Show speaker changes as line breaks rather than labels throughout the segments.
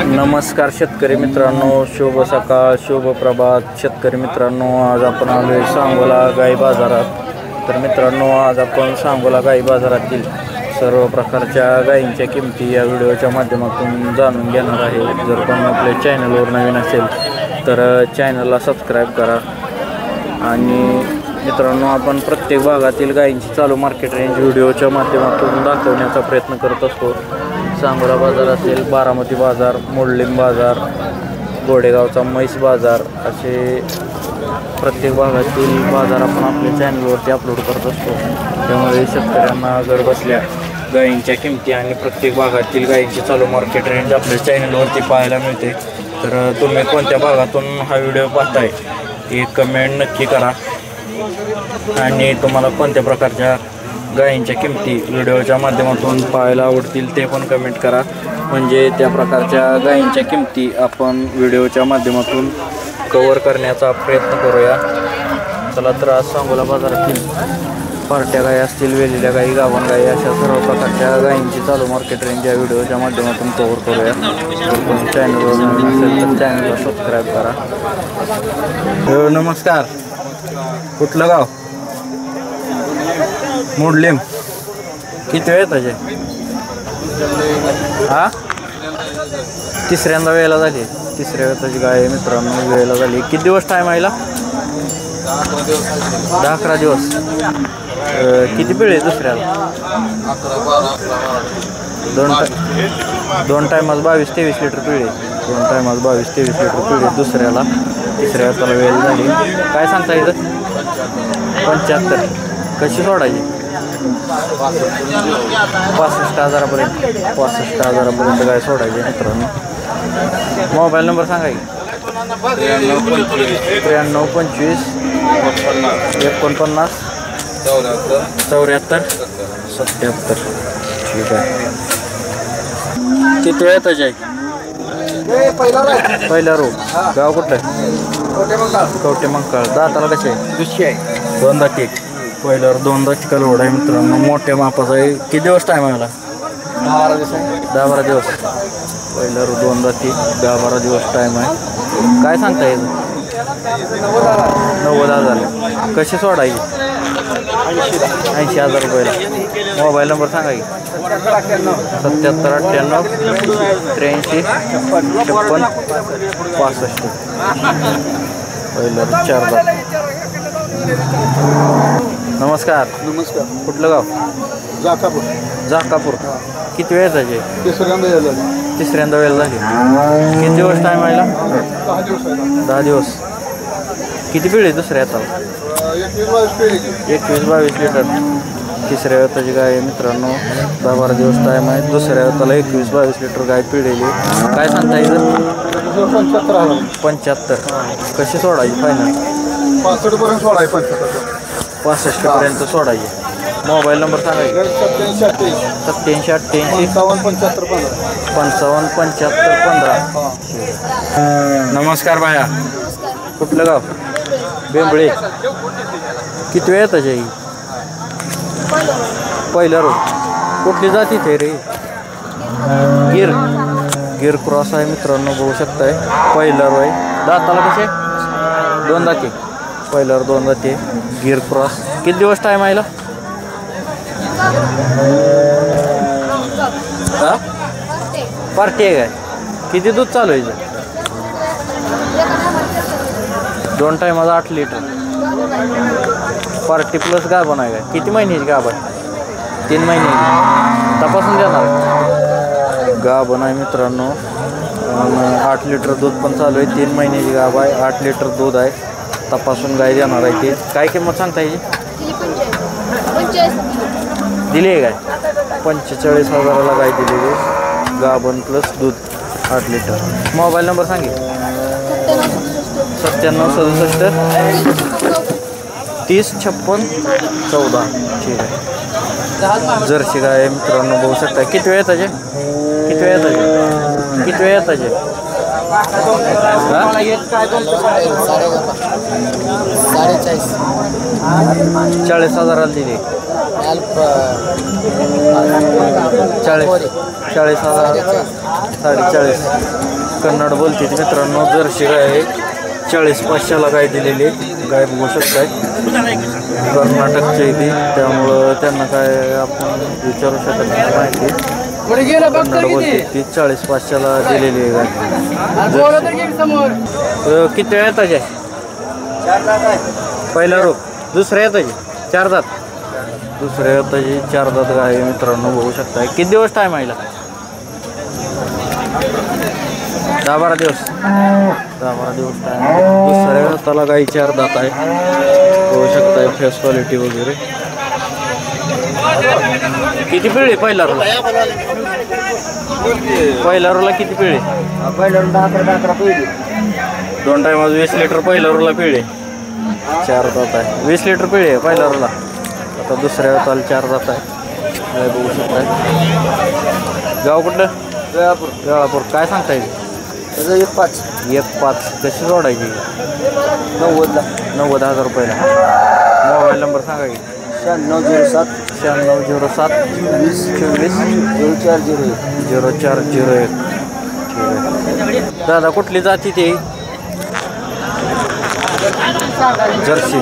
नमस्कार शेतकरी मित्रांनो, शुभ सकाळ, शुभ प्रभात शेतकरी मित्रांनो. आज आपण आलोय सांगोला गाई बाजारात. तर मित्रांनो, आज आपण सांगोला गाई बाजारातील सर्व प्रकारच्या गायींच्या किमती या व्हिडिओच्या माध्यमातून जाणून घेणार आहे. जर कोण आपल्या चॅनलवर नवीन असेल तर चॅनलला सबस्क्राईब करा. आणि मित्रांनो, आपण प्रत्येक भागातील गायींची चालू मार्केट रेंज व्हिडिओच्या माध्यमातून दाखवण्याचा प्रयत्न करत असतो. सांगोला बाजार असेल, बारामती बाजार, मोडलिंब बाजार, गोडेगावचा म्हैस बाजार, असे प्रत्येक भागातील बाजार आपण आपल्या चॅनलवरती अपलोड करत असतो. त्यामुळे शेतकऱ्यांना घर बसल्या गायींच्या किमती आणि प्रत्येक भागातील गायींची चालू मार्केट रेंज आपल्या चॅनलवरती पाहायला मिळते. तर तुम्ही कोणत्या भागातून हा व्हिडिओ पाहताय हे कमेंट नक्की करा. आणि तुम्हाला कोणत्या प्रकारच्या गायींच्या किमती व्हिडिओच्या माध्यमातून पाहायला आवडतील ते पण कमेंट करा. म्हणजे त्या प्रकारच्या गायींच्या किमती आपण व्हिडिओच्या माध्यमातून कव्हर करण्याचा प्रयत्न करूया. चला तर आज सांगोला बाजारातील पार्ट्या गायी असतील, वेलेल्या गायी, गाभण गायी, अशा सर्व प्रकारच्या गायींची चालू मार्केट रेंज या व्हिडिओच्या माध्यमातून कव्हर करूया. जर कोणी चॅनलवर नवीन असेल तर चॅनलला सबस्क्राईब करा. नमस्कार, कुठलं गाव? मोडलिंब. किती वेळ त्याचे? हा, तिसऱ्यांदा वेळेला झाली. तिसऱ्या वेळेची गाय मित्रांनो वेळेला झाली. किती दिवस टाईम आहे? 10-11 दिवस. किती पिळे दुसऱ्याला? दोन टायमात 22-23 लिटर पिळे. 2 टायमात 22-23 लिटर पिळे दुसऱ्याला. तिसऱ्या वेळेला वेळ झाली. काय सांगता येतं? 75. कशी सोडायची? 65,000पर्यंत. 65,000पर्यंत गाय सोडायची मित्रांनो. मोबाईल नंबर सांगा की. 93 25 49 74 77. ठीक आहे. किती वेळ त्याची आहे? पहिला रोग. गाव कुठलं? कवटे मंकाळ. दाताला कसे आहे? दुसरी आहे. 2 दाती. पहिल्यावर 2 दाती कलवड आहे मित्रांनो. मोठ्या मापाचा आहे. किती दिवस टाईम आहे मला? 10-12 दिवस. पहिल्यावर 2 दाती, 10-12 दिवस टाईम आहे. काय सांगता येईल? 90,000. कशी सोडायची? 80,000 रुपयाला. मोबाईल नंबर सांगा की. 77 98 83 56 65. पहिल्यावर 4 दात. नमस्कार.
नमस्कार.
कुठलं गाव?
जाकापूर.
जाकापूर. किती वेळ त्याचे? तिसऱ्यांदा वेळ झाली. किती दिवस टाईम आहे? 10 दिवस. किती पिढी दुसऱ्या हाताला? 21-22 लिटर. तिसऱ्या वेळाची गाय मित्रांनो. 10-12 दिवस टाईम आहे. दुसऱ्या वेळाला 21-22 लिटर गाय पिळलेली. काय सांगता येईल? 75. कशी सोडायची फायनल?
65पर्यंत सोडायची.
65पर्यंत सोडायची. मोबाईल नंबर सांगा.
87
88
55
55 15. नमस्कार बाया. कुठलं गाव? बेंबळे. किती वेळ त्याच्या? पहिला रोग. कुठली जाती ते रे? गिर क्रॉस आहे मित्रांनो, बघू शकताय. पहिला रोग आहे. दाताला कसे? 2 दाती. पहिल्यावर 2 दाती. गिर क्रॉस. किती दिवस टाईम आहे? पार्टी आहे काय? किती दूध चालू आहे? 2 टायमात 8 लिटर. पार्टी प्लस गाभण आहे काय? किती महिन्याची गाभण? 3 महिन्याची. तपासून देणार. गाभण आहे मित्रांनो. 8 लिटर दूध पण चालू आहे. 3 महिन्याची गाभ आहे. 8 लिटर दूध आहे. तपासून गाय देणार आहे. ती काय किंमत सांगता येईल? दिली आहे काय? 45,000ला गाय दिलेली. गाभण प्लस दूध 8 लिटर. मोबाईल नंबर सांगेल. 97 67 30 56 14. ठीक आहे. जर्सी गाय मित्रांनो, बघू शकता. किती वेळ त्याचे? किती वेळ त्याचे? किती वेळ त्याचे? 40,000ला दिली. 40,000. 40 कन्नड बोलते मित्रांनो. जर्सी गाय आहे 40-500ला गाय दिलेली गाय बघू शकताय. कर्नाटकची ती त्यामुळं त्यांना काय आपण विचारू शकत नाही माहिती. कन्नड बोलते ती 40-500ला दिलेली आहे गाय. किती वेळ येताचे पहिला रोग दुसऱ्या येताचे 4 दात दुसऱ्या येताची 4 दात गाय मित्रांनो बघू शकताय. किती दिवस टाईम आहे 10-12 दिवस 10-12 दिवस टाईम. दुसऱ्या हाताला गाई 4 दात आहे बघू शकताय. फेस क्वालिटी वगैरे. किती पिळे पहिला रोला किती पिळे
पहिल्या 10-11 पिढी
2 टायमा 20 लिटर पहिला रोला पिळे 4 दात आहे. 20 लिटर पिळे आहे पहिला रोला. आता दुसऱ्या हाताला 4 दात आहे काय बघू शकताय. गाव कुठलं वेळापूर. काय सांगता येईल 1.5 कशी जोडायची 90,000 रुपयाला. मोबाईल नंबर सांगा की
9607
9607 24 0401. ठीक आहे दादा. कुठली जाती ते जर्सी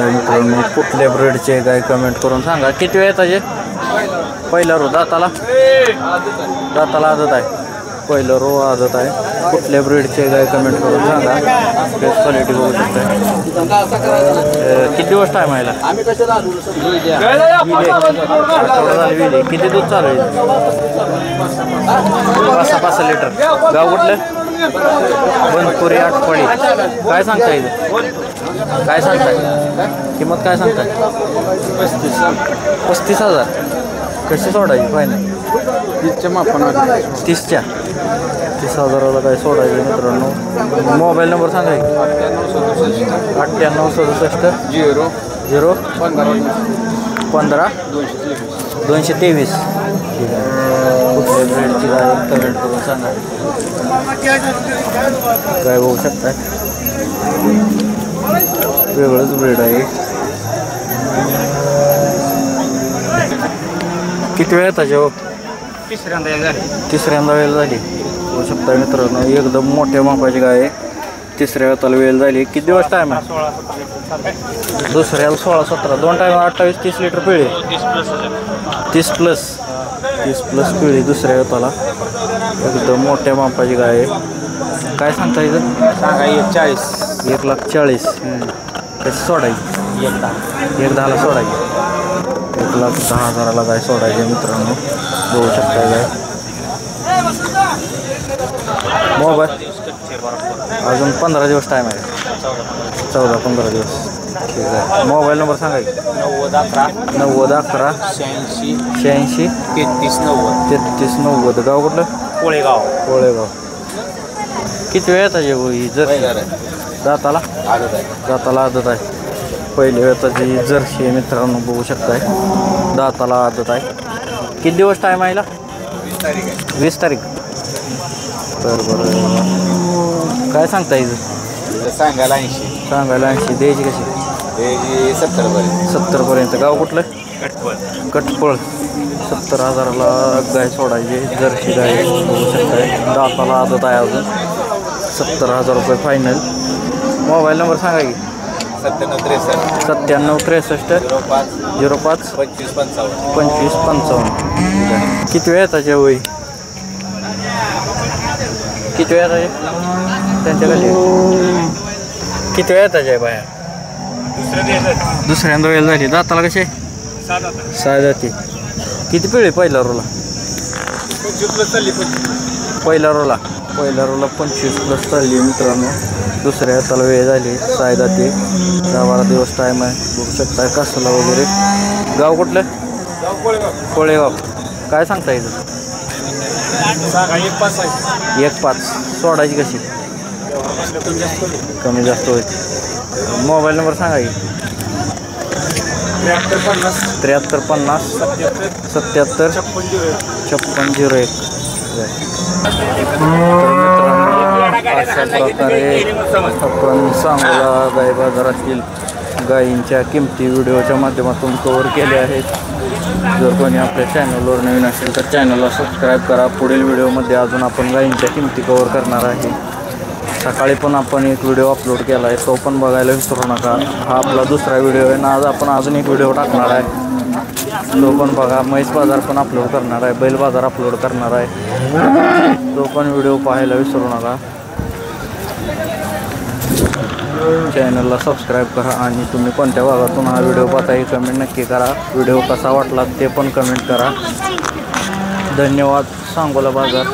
मित्रांनो. कुठल्या ब्रीडचे काय कमेंट करून सांगा. किती वेळ येताचे पहिला रो दाताला आदत आहे पहिलं रो आदत आहे. कुठल्या ब्रीडचे काय कमेंट करून सांगा. फेस क्वालिटी बघू शकता. किती दिवस टाईम आहे आठवडा झाली विली. किती दूध चालू आहे 5 लिटर. गाव कुठलं बनपुरी आटपडी. काय सांगता येईल काय सांगताय किंमत काय सांगताय 35,000. कशी सोडायची फायनल 30,000ला काय सोडायची मित्रांनो. मोबाईल नंबर सांगा 9867 0 15 223. ठीक आहे. कुठल्या ब्रेडची काय कमेंट करून सांगा. काय बघू शकताय वेगळंच ब्रेड आहे. किती वेळ येतात जेव्हा तिसऱ्यांदा वेळ झाली होऊ शकता मित्रांनो. एकदम मोठ्या मापाची गाय आहे. तिसऱ्या वेळाला वेळ झाली. किती दिवस टाईम आहे दुसऱ्याला 16-17 2 टाईम 28-30 लिटर पिळे 30 प्लस पिळी दुसऱ्या वेळाला. एकदम मोठ्या मापाची गाय आहे. काय सांगता येतं
सांगा
1,40,000. कशी सोडायची 1,10,000ला सोडायची 1,10,000ला काय सोडायचे मित्रांनो बघू शकता काय. मोबाईल अजून 15 दिवस टाईम आहे 14-15 दिवस. ठीक आहे. मोबाईल नंबर सांगा 9011 86 3390. गाव कुठलं कोळेगाव. किती वेळ येतात ही जर्सी दाताला आदत आहे. पहिल्या वेळाची जर्सी आहे मित्रांनो बघू शकताय. दाताला आदत आहे. किती दिवस टाईम आहे 20 तारीख. बरं काय सांगता येईल
सांगायला 80
द्यायची कशी 70 पर्यंत. गाव कुठलं कटपळ. 70,000ला गाय सोडायची जर्सी गाय बघू शकताय. दाताला आदत आहे अजून 70,000 रुपये फायनल. मोबाईल नंबर सांगा की 9763 05 2555. किती वेळ येताचे वय किती वेळ येताचे त्यांच्याकडे किती वेळ येताचे बाया दुसऱ्यांदा वेळ झाली. दाताला कसे 6 जाती. किती पिळे पहिला रोला 25 प्लस चालली मित्रांनो. दुसऱ्या हाताला वेळ झाली 6 जाती. 10-12 दिवस टाईम आहे बघू शकता. कासाला वगैरे. गाव कुठलं कोळेगाव. काय सांगता येतं 1.5 सोडायची कशी कमी जास्त होईल. मोबाईल नंबर सांगा की 7350 77 5601. अशा प्रकारे आपण सांगोला गाय बाजारातील गायींच्या किमती व्हिडिओच्या माध्यमातून कव्हर केल्या आहेत. जर कोणी आपल्या चॅनलवर नवीन असेल तर चॅनलला सबस्क्राईब करा. पुढील व्हिडिओमध्ये अजून आपण गायींच्या किमती कव्हर करणार आहे. सकाळी पण आपण एक व्हिडिओ अपलोड केला आहे, तो पण बघायला विसरू नका. हा आपला दुसरा व्हिडिओ आहे ना. आज आपण अजून एक व्हिडिओ टाकणार आहे, तो पण बघा. म्हैस बाजार पण अपलोड करणार आहे, बैल बाजार अपलोड करणार आहे, तो पण व्हिडिओ पाहायला विसरू नका. चॅनलला सबस्क्राईब करा आणि तुम्ही कोणत्या भागातून हा व्हिडिओ पाहता हे कमेंट नक्की करा. व्हिडिओ कसा वाटला ते पण कमेंट करा. धन्यवाद. सांगोला बाजार.